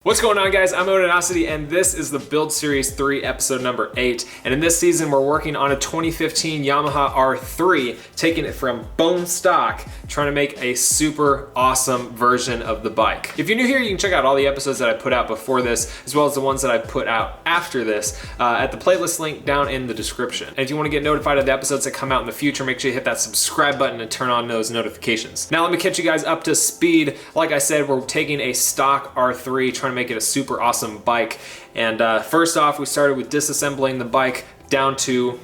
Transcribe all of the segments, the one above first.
What's going on, guys? I'm Motonosity, and this is the Build Series 3, episode number 8. And in this season, we're working on a 2015 Yamaha R3, taking it from bone stock, trying to make a super awesome version of the bike. If you're new here, you can check out all the episodes that I put out before this, as well as the ones that I put out after this, at the playlist link down in the description. And if you want to get notified of the episodes that come out in the future, make sure you hit that subscribe button and turn on those notifications. Now, let me catch you guys up to speed. Like I said, we're taking a stock R3, trying to make it a super awesome bike. And first off, we started with disassembling the bike down to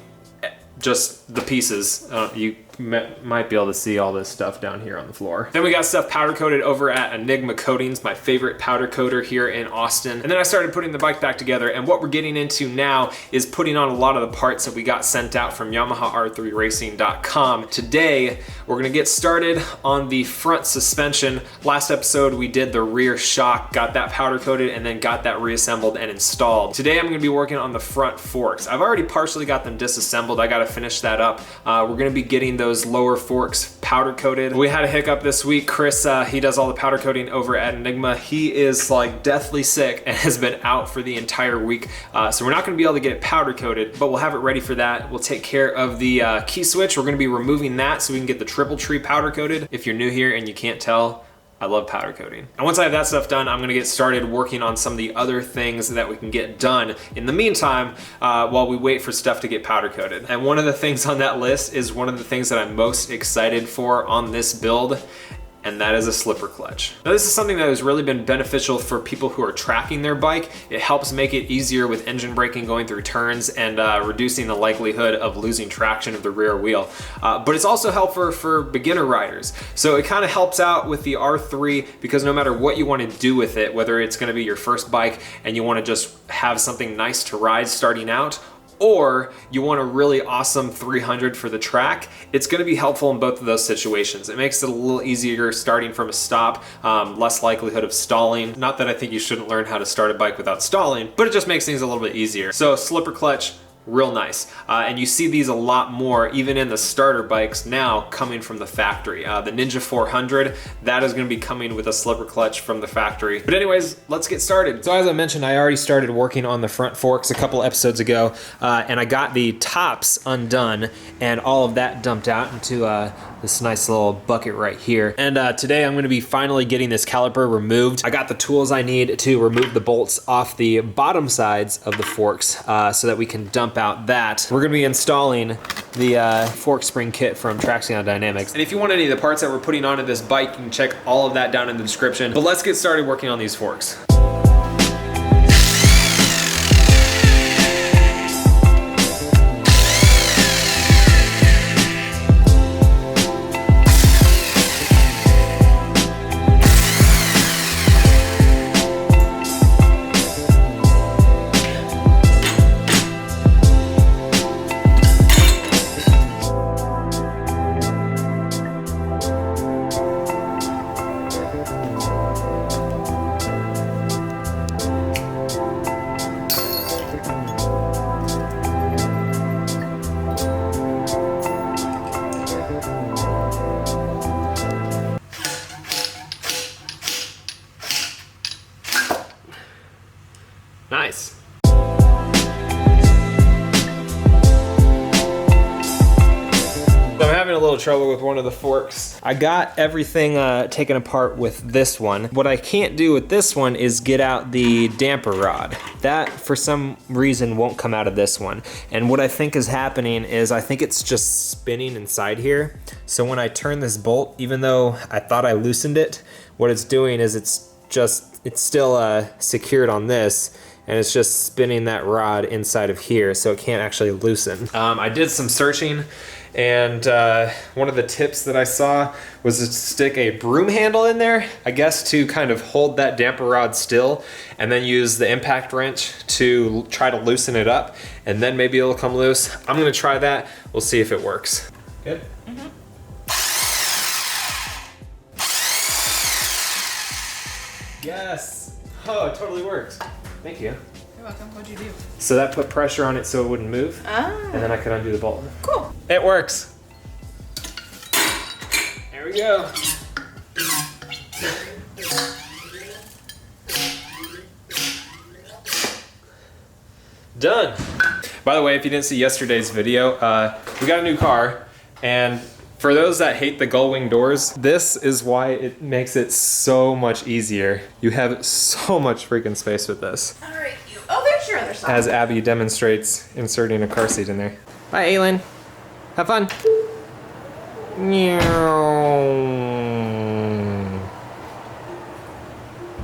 just the pieces. You might be able to see all this stuff down here on the floor. Then we got stuff powder coated over at Enigma Coatings, my favorite powder coater here in Austin. And then I started putting the bike back together, and what we're getting into now is putting on a lot of the parts that we got sent out from YamahaR3Racing.com. Today, we're gonna get started on the front suspension. Last episode, we did the rear shock, got that powder coated, and then got that reassembled and installed. Today, I'm gonna be working on the front forks. I've already partially got them disassembled. I gotta finish that up. We're gonna be getting those lower forks powder coated. We had a hiccup this week. Chris, he does all the powder coating over at Enigma. He is like deathly sick and has been out for the entire week. So we're not gonna be able to get it powder coated, but we'll have it ready for that. We'll take care of the key switch. We're gonna be removing that so we can get the triple tree powder coated. If you're new here and you can't tell, I love powder coating. And once I have that stuff done, I'm gonna get started working on some of the other things that we can get done in the meantime, while we wait for stuff to get powder coated. And one of the things on that list is one of the things that I'm most excited for on this build, and that is a slipper clutch. Now, this is something that has really been beneficial for people who are tracking their bike. It helps make it easier with engine braking going through turns and reducing the likelihood of losing traction of the rear wheel. But it's also helpful for beginner riders. So it kind of helps out with the R3 because no matter what you want to do with it, whether it's going to be your first bike and you want to just have something nice to ride starting out, or you want a really awesome 300 for the track, it's gonna be helpful in both of those situations. It makes it a little easier starting from a stop, less likelihood of stalling. Not that I think you shouldn't learn how to start a bike without stalling, but it just makes things a little bit easier. So slipper clutch, real nice. And you see these a lot more, even in the starter bikes now, coming from the factory. The Ninja 400, that is gonna be coming with a slipper clutch from the factory. But anyways, let's get started. So as I mentioned, I already started working on the front forks a couple episodes ago, and I got the tops undone and all of that dumped out into this nice little bucket right here. And today I'm gonna be finally getting this caliper removed. I got the tools I need to remove the bolts off the bottom sides of the forks so that we can dump out that. We're gonna be installing the fork spring kit from Traxion Dynamics. And if you want any of the parts that we're putting onto this bike, you can check all of that down in the description. But let's get started working on these forks. Nice. So I'm having a little trouble with one of the forks. I got everything taken apart with this one. What I can't do with this one is get out the damper rod. That, for some reason, won't come out of this one. And what I think is happening is I think it's just spinning inside here. So when I turn this bolt, even though I thought I loosened it, what it's doing is it's still secured on this, and it's just spinning that rod inside of here, so it can't actually loosen. I did some searching, and one of the tips that I saw was to stick a broom handle in there, I guess to kind of hold that damper rod still, and then use the impact wrench to try to loosen it up, and then maybe it'll come loose. I'm gonna try that. We'll see if it works. Good? Mm-hmm. Yes! Oh, it totally works. Thank you. You're welcome. What'd you do? So that put pressure on it so it wouldn't move. Ah. And then I could undo the bolt. Cool. It works. There we go. Done. By the way, if you didn't see yesterday's video, we got a new car, and for those that hate the gull wing doors, this is why it makes it so much easier. You have so much freaking space with this. All right, oh, there's your other side. As Abby demonstrates inserting a car seat in there. Bye, Aylin. Have fun.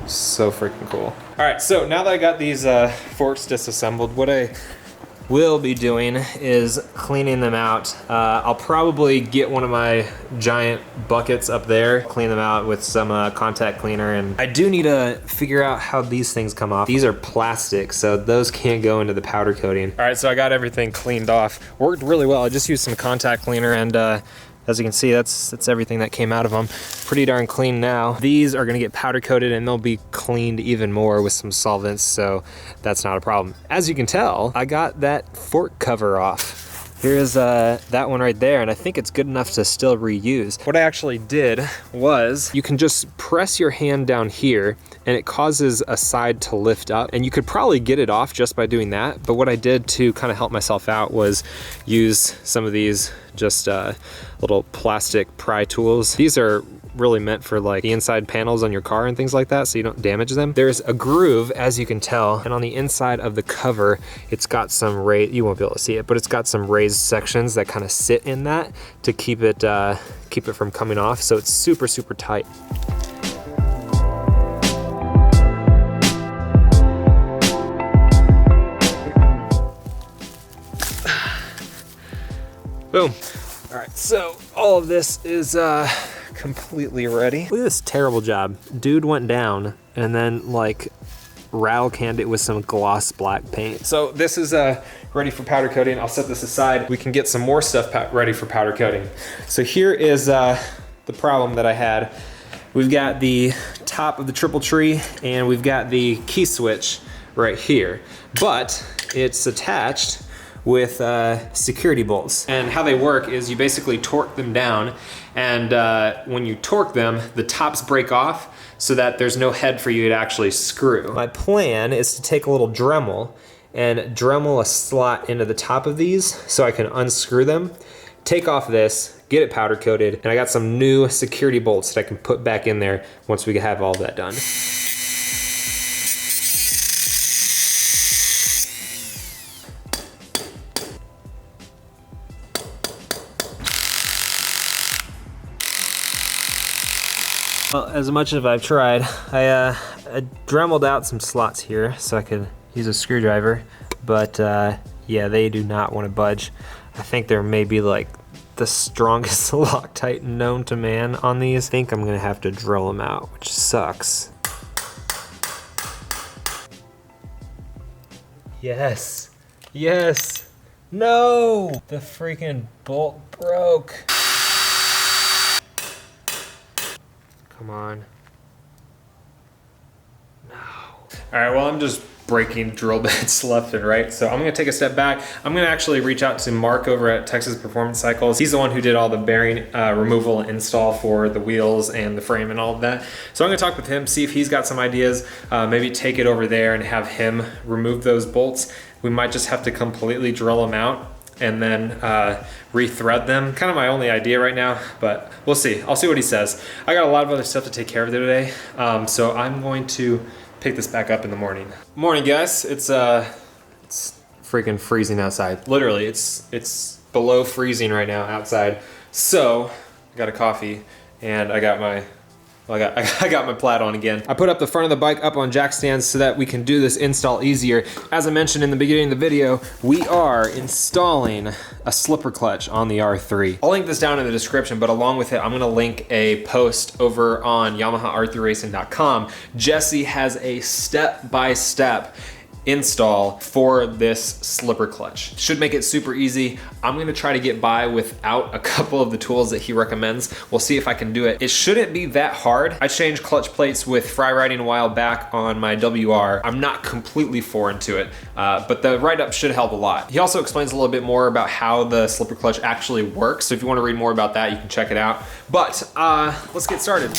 So freaking cool. All right, so now that I got these forks disassembled, what I will be doing is cleaning them out. I'll probably get one of my giant buckets up there, clean them out with some contact cleaner, and I do need to figure out how these things come off. These are plastic, so those can't go into the powder coating. All right, so I got everything cleaned off. Worked really well. I just used some contact cleaner, and as you can see, that's everything that came out of them. Pretty darn clean now. These are gonna get powder coated and they'll be cleaned even more with some solvents, so that's not a problem. As you can tell, I got that fork cover off. Here's that one right there, and I think it's good enough to still reuse. What I actually did was, you can just press your hand down here and it causes a side to lift up, and you could probably get it off just by doing that, but what I did to kind of help myself out was use some of these just little plastic pry tools. These are really meant for like the inside panels on your car and things like that, so you don't damage them. There's a groove, as you can tell, and on the inside of the cover, it's got some raised, you won't be able to see it, but it's got some raised sections that kind of sit in that to keep it from coming off, so it's super, super tight. Boom. All right, so all of this is completely ready. Look at this terrible job. Dude went down and then like rattle canned it with some gloss black paint. So this is ready for powder coating. I'll set this aside. We can get some more stuff ready for powder coating. So here is the problem that I had. We've got the top of the triple tree and we've got the key switch right here, but it's attached with security bolts. And how they work is you basically torque them down, and when you torque them, the tops break off so that there's no head for you to actually screw. My plan is to take a little Dremel and Dremel a slot into the top of these so I can unscrew them, take off this, get it powder coated, and I got some new security bolts that I can put back in there once we have all that done. Well, as much as I've tried, I dremeled out some slots here so I could use a screwdriver, but yeah, they do not want to budge. I think they're maybe like the strongest Loctite known to man on these. I think I'm gonna have to drill them out, which sucks. Yes, yes, no! The freaking bolt broke. Come on. No. All right, well, I'm just breaking drill bits left and right, so I'm gonna take a step back. I'm gonna actually reach out to Mark over at Texas Performance Cycles. He's the one who did all the bearing removal and install for the wheels and the frame and all of that. So I'm gonna talk with him, see if he's got some ideas, maybe take it over there and have him remove those bolts. We might just have to completely drill them out and then re-thread them. Kind of my only idea right now, but we'll see. I'll see what he says. I got a lot of other stuff to take care of today, so I'm going to pick this back up in the morning. Morning, guys. It's freaking freezing outside. Literally, it's below freezing right now outside. So I got a coffee and I got my I got my plaid on again. I put up the front of the bike up on jack stands so that we can do this install easier. As I mentioned in the beginning of the video, we are installing a slipper clutch on the R3. I'll link this down in the description, but along with it, I'm gonna link a post over on YamahaR3Racing.com. Jesse has a step-by-step install for this slipper clutch. Should make it super easy. I'm gonna try to get by without a couple of the tools that he recommends. We'll see if I can do it. It shouldn't be that hard. I changed clutch plates with fry riding a while back on my WR. I'm not completely foreign to it, but the write-up should help a lot. He also explains a little bit more about how the slipper clutch actually works. So if you wanna read more about that, you can check it out. But let's get started.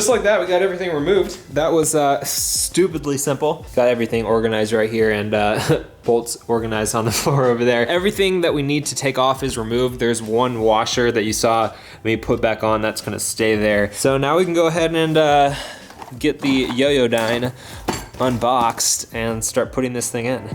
just like that, we got everything removed. That was stupidly simple. Got everything organized right here and bolts organized on the floor over there. Everything that we need to take off is removed. There's one washer that you saw me put back on that's gonna stay there. So now we can go ahead and get the yo-yo dyne unboxed and start putting this thing in.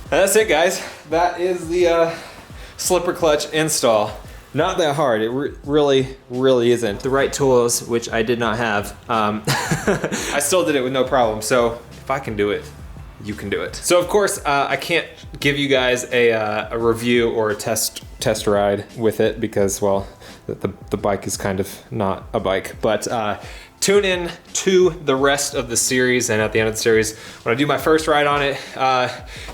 That's it, guys. That is the slipper clutch install. Not that hard. It really isn't. The right tools, which I did not have. I still did it with no problem. So if I can do it, you can do it. So of course, I can't give you guys a review or a test ride with it because, well, the bike is kind of not a bike. But tune in to the rest of the series, and at the end of the series, when I do my first ride on it,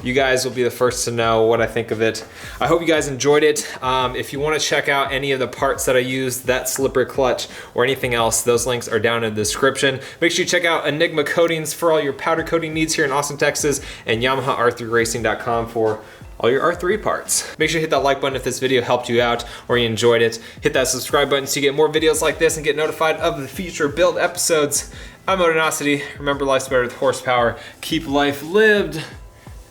you guys will be the first to know what I think of it. I hope you guys enjoyed it. If you want to check out any of the parts that I used, that slipper clutch, or anything else, those links are down in the description. Make sure you check out Enigma Coatings for all your powder coating needs here in Austin, Texas, and YamahaR3Racing.com for all your R3 parts. Make sure you hit that like button if this video helped you out or you enjoyed it. Hit that subscribe button so you get more videos like this and get notified of the future build episodes. I'm Motonosity. Remember, life's better with horsepower. Keep life lived.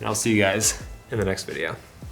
And I'll see you guys in the next video.